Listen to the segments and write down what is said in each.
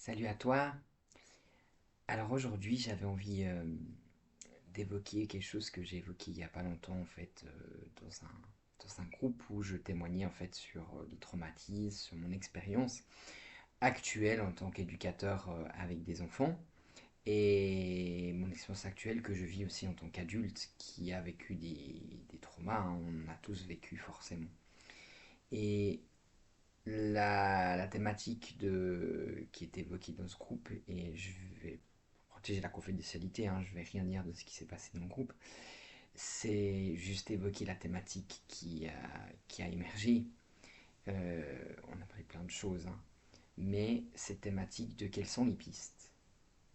Salut à toi. Alors aujourd'hui, j'avais envie d'évoquer quelque chose que j'ai évoqué il y a pas longtemps en fait dans un groupe où je témoignais en fait sur les traumatismes, sur mon expérience actuelle en tant qu'éducateur avec des enfants et mon expérience actuelle que je vis aussi en tant qu'adulte qui a vécu des traumas, hein. On a tous vécu forcément. Et la thématique qui est évoquée dans ce groupe, et je vais protéger la confidentialité, hein, je vais rien dire de ce qui s'est passé dans le groupe, c'est juste évoquer la thématique qui a émergé. On a parlé plein de choses, hein, mais cette thématique de quelles sont les pistes,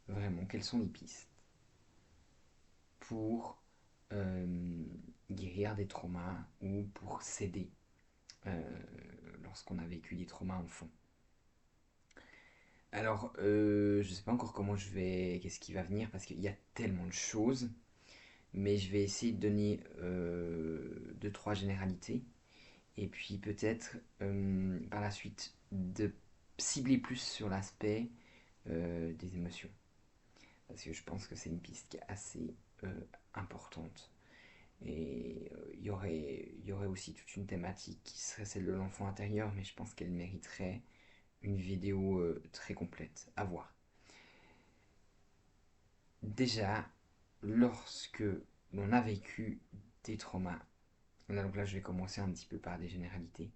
vraiment, quelles sont les pistes pour euh, guérir des traumas ou pour s'aider euh, lorsqu'on a vécu des traumas enfants. Alors, je sais pas encore qu'est-ce qui va venir parce qu'il y a tellement de choses, mais je vais essayer de donner deux, trois généralités et puis peut-être par la suite de cibler plus sur l'aspect des émotions parce que je pense que c'est une piste qui est assez importante et il y aurait aussi toute une thématique qui serait celle de l'enfant intérieur, mais je pense qu'elle mériterait une vidéo très complète à voir. Déjà, lorsque l'on a vécu des traumas, donc là je vais commencer un petit peu par des généralités.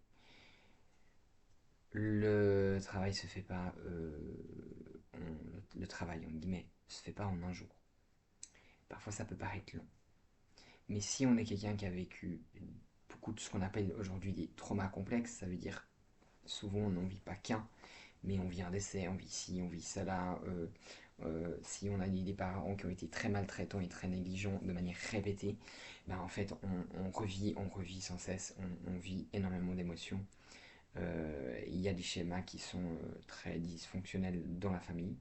Le travail se fait pas, le travail en guillemets se fait pas en un jour. Parfois ça peut paraître long, mais si on est quelqu'un qui a vécu beaucoup de ce qu'on appelle aujourd'hui des traumas complexes, ça veut dire souvent on n'en vit pas qu'un, mais on vit un décès, on vit ci, on vit cela. Si on a des parents qui ont été très maltraitants et très négligents de manière répétée, ben en fait on revit sans cesse, on vit énormément d'émotions. Il y a des schémas qui sont très dysfonctionnels dans la famille,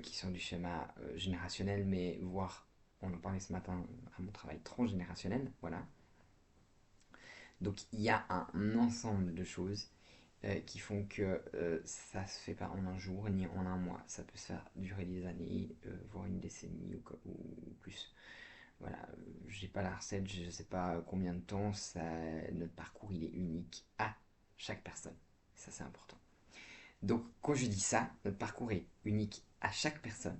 qui sont du schéma générationnel, mais voire, on en parlait ce matin à mon travail, transgénérationnel, voilà. Donc il y a un ensemble de choses qui font que ça se fait pas en un jour ni en un mois. Ça peut se faire durer des années, voire une décennie ou plus. Voilà, j'ai pas la recette, je sais pas combien de temps. Notre parcours il est unique à chaque personne. Ça c'est important. Donc quand je dis ça, notre parcours est unique à chaque personne.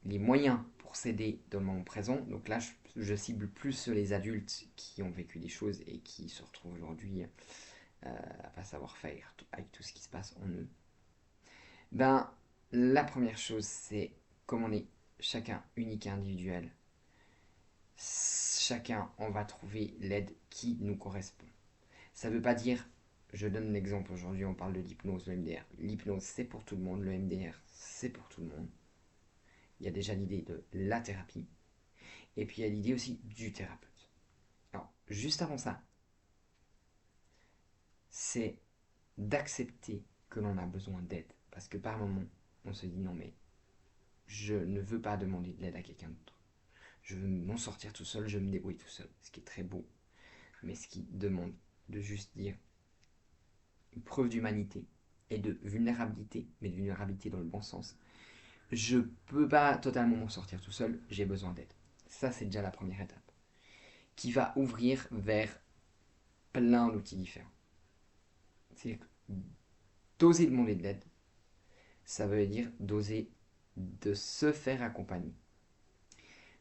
Les moyens pour s'aider dans le moment présent, donc là je cible plus sur les adultes qui ont vécu des choses et qui se retrouvent aujourd'hui à pas savoir faire avec tout ce qui se passe en eux. Ben, la première chose, c'est comme on est chacun unique et individuel, chacun, on va trouver l'aide qui nous correspond. Ça ne veut pas dire, je donne l'exemple aujourd'hui, on parle de l'hypnose, le MDR. L'hypnose, c'est pour tout le monde, le MDR, c'est pour tout le monde. Il y a déjà l'idée de la thérapie, et puis il y a l'idée aussi du thérapeute. Alors, juste avant ça, c'est d'accepter que l'on a besoin d'aide. Parce que par moment, on se dit non mais je ne veux pas demander de l'aide à quelqu'un d'autre. Je veux m'en sortir tout seul, je me débrouille tout seul. Ce qui est très beau, mais ce qui demande de juste dire une preuve d'humanité et de vulnérabilité, mais de vulnérabilité dans le bon sens. Je ne peux pas totalement m'en sortir tout seul, j'ai besoin d'aide. Ça, c'est déjà la première étape, qui va ouvrir vers plein d'outils différents. C'est d'oser demander de l'aide, ça veut dire d'oser de se faire accompagner.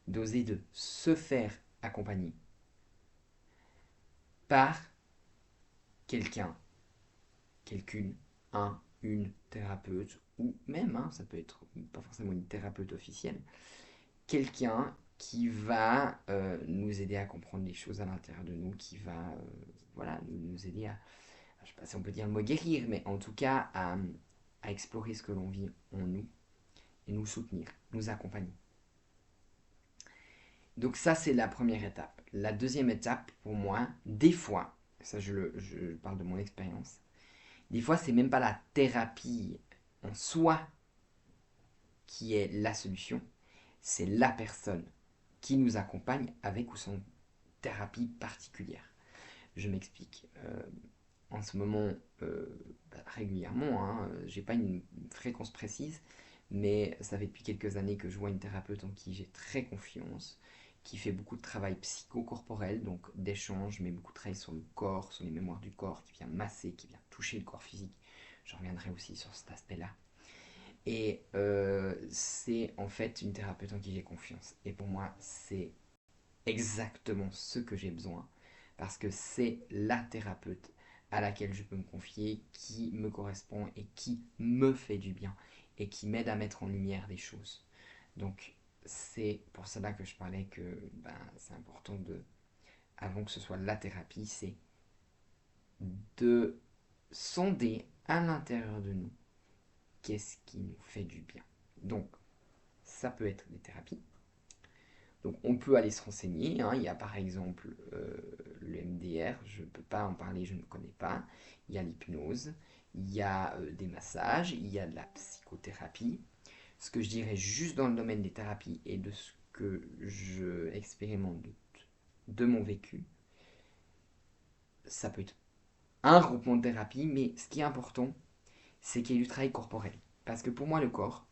D'oser de se faire accompagner par quelqu'un, quelqu'une, une thérapeute, ou même, hein, ça peut être pas forcément une thérapeute officielle, quelqu'un qui va nous aider à comprendre les choses à l'intérieur de nous, qui va voilà, nous aider à, je ne sais pas si on peut dire le mot guérir, mais en tout cas à explorer ce que l'on vit en nous et nous soutenir, nous accompagner. Donc ça, c'est la première étape. La deuxième étape, pour moi, des fois, ça je parle de mon expérience, des fois, c'est même pas la thérapie en soi qui est la solution, c'est la personne qui nous accompagne avec ou sans thérapie particulière. Je m'explique. En ce moment, régulièrement, hein, j'ai pas une fréquence précise, mais ça fait depuis quelques années que je vois une thérapeute en qui j'ai très confiance, qui fait beaucoup de travail psychocorporel, donc d'échange, mais beaucoup de travail sur le corps, sur les mémoires du corps, qui vient masser, qui vient toucher le corps physique. Je reviendrai aussi sur cet aspect-là. Et c'est en fait une thérapeute en qui j'ai confiance. Et pour moi, c'est exactement ce que j'ai besoin, parce que c'est la thérapeute à laquelle je peux me confier, qui me correspond et qui me fait du bien, et qui m'aide à mettre en lumière des choses. Donc c'est pour cela que je parlais que c'est important de, avant que ce soit la thérapie, c'est de sonder à l'intérieur de nous qu'est-ce qui nous fait du bien. Donc ça peut être des thérapies. Donc on peut aller se renseigner, hein. Il y a par exemple le MDR, je ne peux pas en parler, je ne connais pas. Il y a l'hypnose, il y a des massages, il y a de la psychothérapie. Ce que je dirais juste dans le domaine des thérapies et de ce que je expérimente de mon vécu, ça peut être un groupement de thérapie, mais ce qui est important, c'est qu'il y ait du travail corporel. Parce que pour moi, le corps,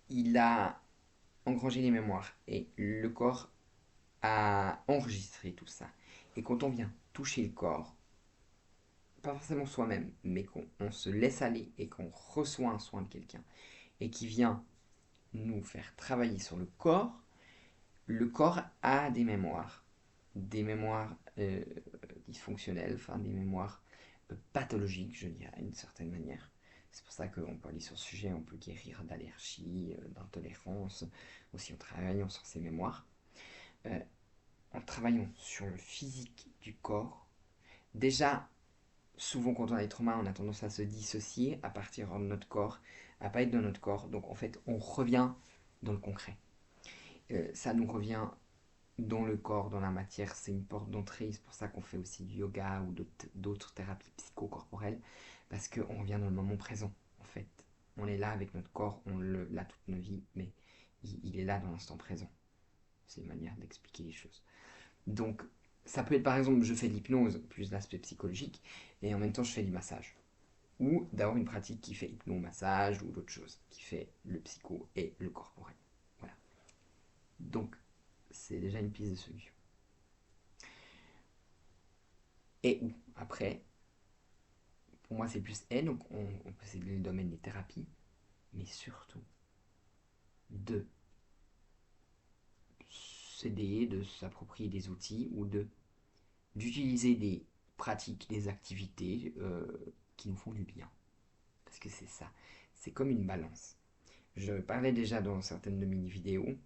il a engrangé les mémoires. Et le corps a enregistré tout ça. Et quand on vient toucher le corps, pas forcément soi-même, mais qu'on se laisse aller et qu'on reçoit un soin de quelqu'un et qui vient nous faire travailler sur le corps a des mémoires dysfonctionnelles, enfin des mémoires pathologiques, je dirais, d'une certaine manière. C'est pour ça qu'on peut aller sur ce sujet, on peut guérir d'allergies, d'intolérance, aussi en travaillant sur ces mémoires. Euh, en travaillant sur le physique du corps, déjà, souvent quand on a des traumas, on a tendance à se dissocier à partir de notre corps, à pas être dans notre corps. Donc en fait, on revient dans le concret. Ça nous revient dans le corps, dans la matière. C'est une porte d'entrée. C'est pour ça qu'on fait aussi du yoga ou d'autres thérapies psychocorporelles, parce qu'on revient dans le moment présent. En fait, on est là avec notre corps, on l'a toute nos vies, mais il est là dans l'instant présent. C'est une manière d'expliquer les choses. Donc, ça peut être par exemple, je fais de l'hypnose, plus l'aspect psychologique, et en même temps, je fais du massage. Ou d'avoir une pratique qui fait hypno-massage ou d'autres choses, qui fait le psycho et le corporel. Voilà. Donc, c'est déjà une piste de solution. Et ou, après, pour moi, c'est plus N, donc on peut cibler le domaine des thérapies, mais surtout de s'aider, de s'approprier des outils ou d'utiliser des pratiques, des activités qui nous font du bien. Parce que c'est ça. C'est comme une balance. Je parlais déjà dans certaines de mes vidéos.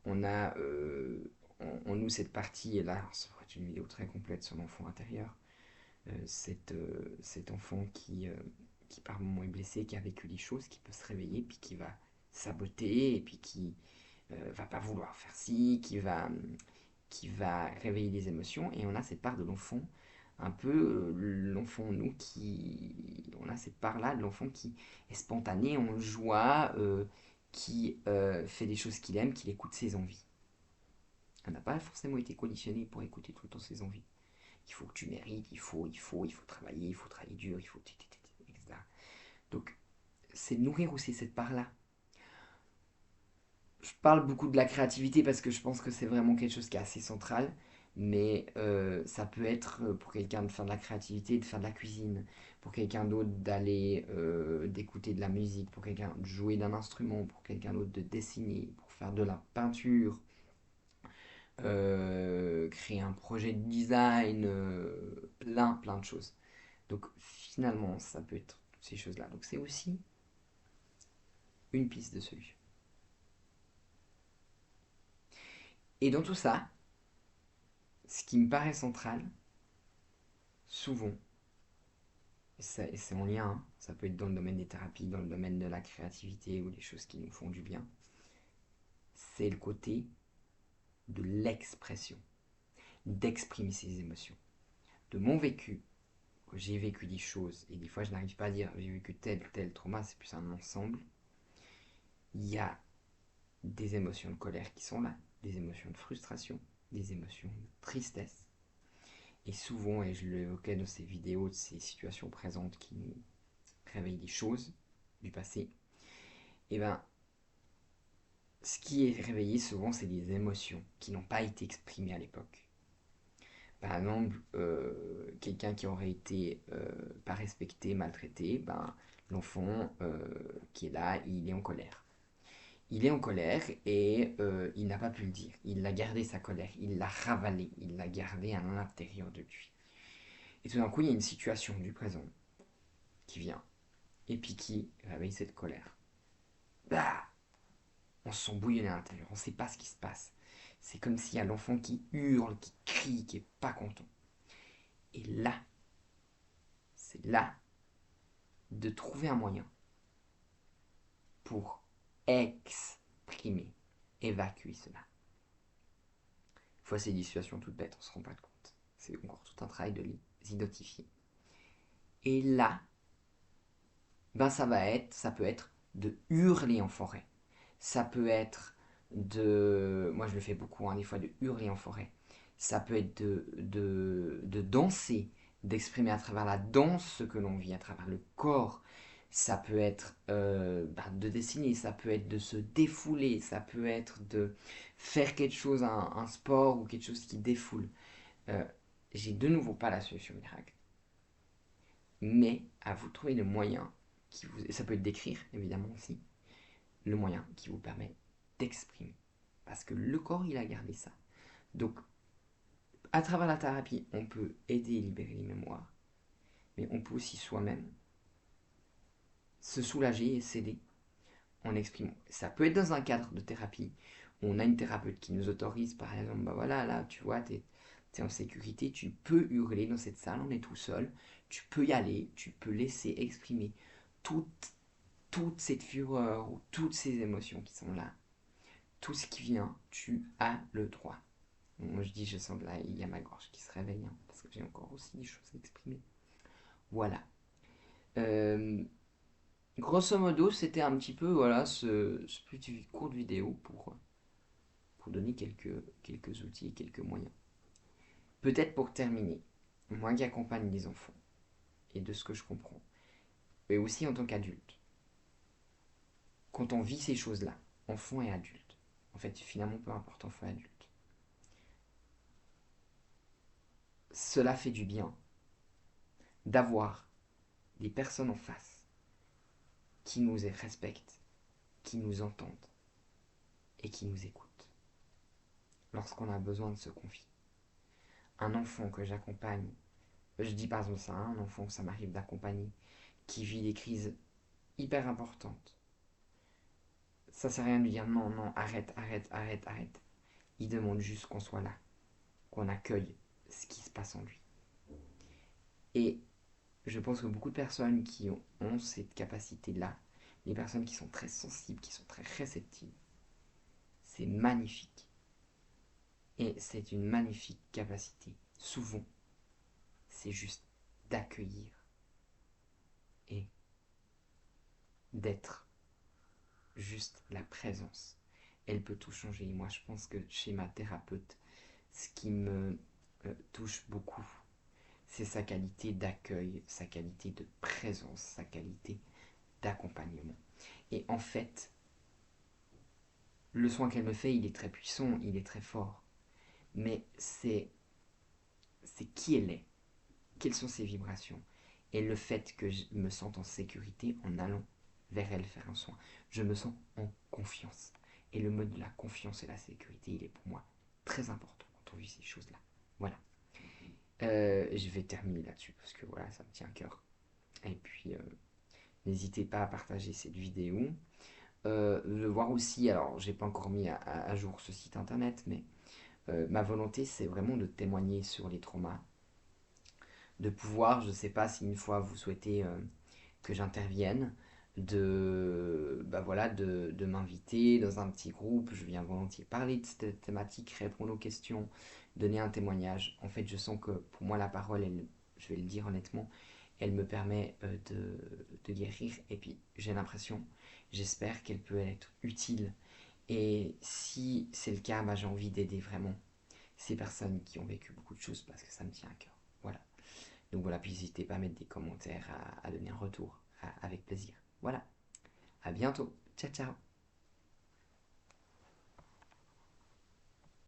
On a en nous cette partie, et là, ça pourrait être une vidéo très complète sur l'enfant intérieur. Cet enfant qui par moments est blessé, qui a vécu des choses, qui peut se réveiller, puis qui va saboter, et puis qui va pas vouloir faire ci, qui va réveiller les émotions. Et on a cette part de l'enfant un peu l'enfant en nous qui on a cette part là de l'enfant qui est spontané en joie qui fait des choses qu'il aime, qu'il écoute ses envies. On n'a pas forcément été conditionné pour écouter tout le temps ses envies. Il faut que tu mérites, il faut travailler, il faut travailler dur, il faut etc. Donc c'est nourrir aussi cette part là. Je parle beaucoup de la créativité parce que je pense que c'est vraiment quelque chose qui est assez central. Mais ça peut être pour quelqu'un de faire de la créativité, de faire de la cuisine, pour quelqu'un d'autre d'aller d'écouter de la musique, pour quelqu'un de jouer d'un instrument, pour quelqu'un d'autre de dessiner, pour faire de la peinture, créer un projet de design, plein de choses. Donc finalement, ça peut être toutes ces choses-là. Donc c'est aussi une piste de solution. Et dans tout ça, ce qui me paraît central, souvent, et c'est en lien, hein, ça peut être dans le domaine des thérapies, dans le domaine de la créativité ou des choses qui nous font du bien, c'est le côté de l'expression, d'exprimer ses émotions. De mon vécu, que j'ai vécu des choses, et des fois je n'arrive pas à dire j'ai vécu tel trauma, c'est plus un ensemble, il y a des émotions de colère qui sont là, des émotions de frustration, des émotions de tristesse, Et souvent, et je l'évoquais dans ces vidéos, de ces situations présentes qui nous réveillent des choses du passé, et ben, ce qui est réveillé souvent, c'est des émotions qui n'ont pas été exprimées à l'époque. Par exemple, quelqu'un qui aurait été pas respecté, maltraité, ben, l'enfant qui est là, il est en colère. Il est en colère et il n'a pas pu le dire. Il a gardé sa colère, il l'a ravalée, il l'a gardée à l'intérieur de lui. Et tout d'un coup, il y a une situation du présent qui vient et puis qui réveille cette colère. Bah, on se sent bouillonner à l'intérieur, on ne sait pas ce qui se passe. C'est comme s'il y a l'enfant qui hurle, qui crie, qui est pas content. Et là, c'est là de trouver un moyen pour exprimer, évacuer cela. Fois c'est des situations toutes bêtes, on ne se rend pas compte. C'est encore tout un travail de les identifier. Et là, ben ça peut être de hurler en forêt. Ça peut être moi je le fais beaucoup, hein, des fois, de hurler en forêt. Ça peut être de danser, d'exprimer à travers la danse ce que l'on vit, à travers le corps. Ça peut être de dessiner, ça peut être de se défouler, ça peut être de faire quelque chose, un sport ou quelque chose qui défoule. Euh, j'ai de nouveau pas la solution miracle, mais à vous trouver le moyen et ça peut être d'écrire évidemment aussi, le moyen qui vous permet d'exprimer. Parce que le corps, il a gardé ça. Donc, à travers la thérapie, on peut aider et libérer les mémoires, mais on peut aussi soi-même se soulager et s'aider en exprimant. Ça peut être dans un cadre de thérapie, où on a une thérapeute qui nous autorise, par exemple, bah voilà, là, tu vois, t'es en sécurité, tu peux hurler dans cette salle, on est tout seul, tu peux y aller, tu peux laisser exprimer toute, toute cette fureur ou toutes ces émotions qui sont là. Tout ce qui vient, tu as le droit. Moi je dis, je sens que là, il y a ma gorge qui se réveille, hein, parce que j'ai encore aussi des choses à exprimer. Voilà. Euh, Grosso modo, c'était un petit peu voilà, ce petit court de vidéo pour donner quelques outils et quelques moyens. Peut-être pour terminer, moi qui accompagne les enfants, et de ce que je comprends, et aussi en tant qu'adulte, quand on vit ces choses-là, enfant et adulte, en fait, finalement, peu importe, enfant et adulte, cela fait du bien d'avoir des personnes en face qui nous respectent, qui nous entendent et qui nous écoutent lorsqu'on a besoin de se confier. Un enfant que j'accompagne, je dis par exemple ça, un enfant que ça m'arrive d'accompagner, qui vit des crises hyper importantes, ça sert à rien de lui dire non, non, arrête, arrête, arrête, arrête. Il demande juste qu'on soit là, qu'on accueille ce qui se passe en lui. Et je pense que beaucoup de personnes qui ont cette capacité-là, les personnes qui sont très sensibles, qui sont très réceptives, c'est magnifique. Et c'est une magnifique capacité. Souvent, c'est juste d'accueillir et d'être juste la présence. Elle peut tout changer. Et moi, je pense que chez ma thérapeute, ce qui me touche beaucoup, c'est sa qualité d'accueil, sa qualité de présence, sa qualité d'accompagnement. Et en fait, le soin qu'elle me fait, il est très puissant, il est très fort. Mais c'est qui elle est, quelles sont ses vibrations, et le fait que je me sente en sécurité en allant vers elle faire un soin. Je me sens en confiance. Et le mode de la confiance et la sécurité, il est pour moi très important quand on vit ces choses-là. Voilà. Je vais terminer là-dessus parce que voilà, ça me tient à cœur. Et puis, n'hésitez pas à partager cette vidéo. De voir aussi, alors j'ai pas encore mis à jour ce site internet, mais ma volonté c'est vraiment de témoigner sur les traumas, de pouvoir, je ne sais pas si une fois vous souhaitez que j'intervienne, voilà, de m'inviter dans un petit groupe, je viens volontiers parler de cette thématique, répondre aux questions, donner un témoignage. En fait, je sens que pour moi la parole, je vais le dire honnêtement, elle me permet de guérir, et puis j'ai l'impression, j'espère qu'elle peut être utile. Et si c'est le cas, j'ai envie d'aider vraiment ces personnes qui ont vécu beaucoup de choses parce que ça me tient à cœur. Donc voilà, puis n'hésitez pas à mettre des commentaires, à donner un retour, avec plaisir. Voilà, à bientôt. Ciao, ciao.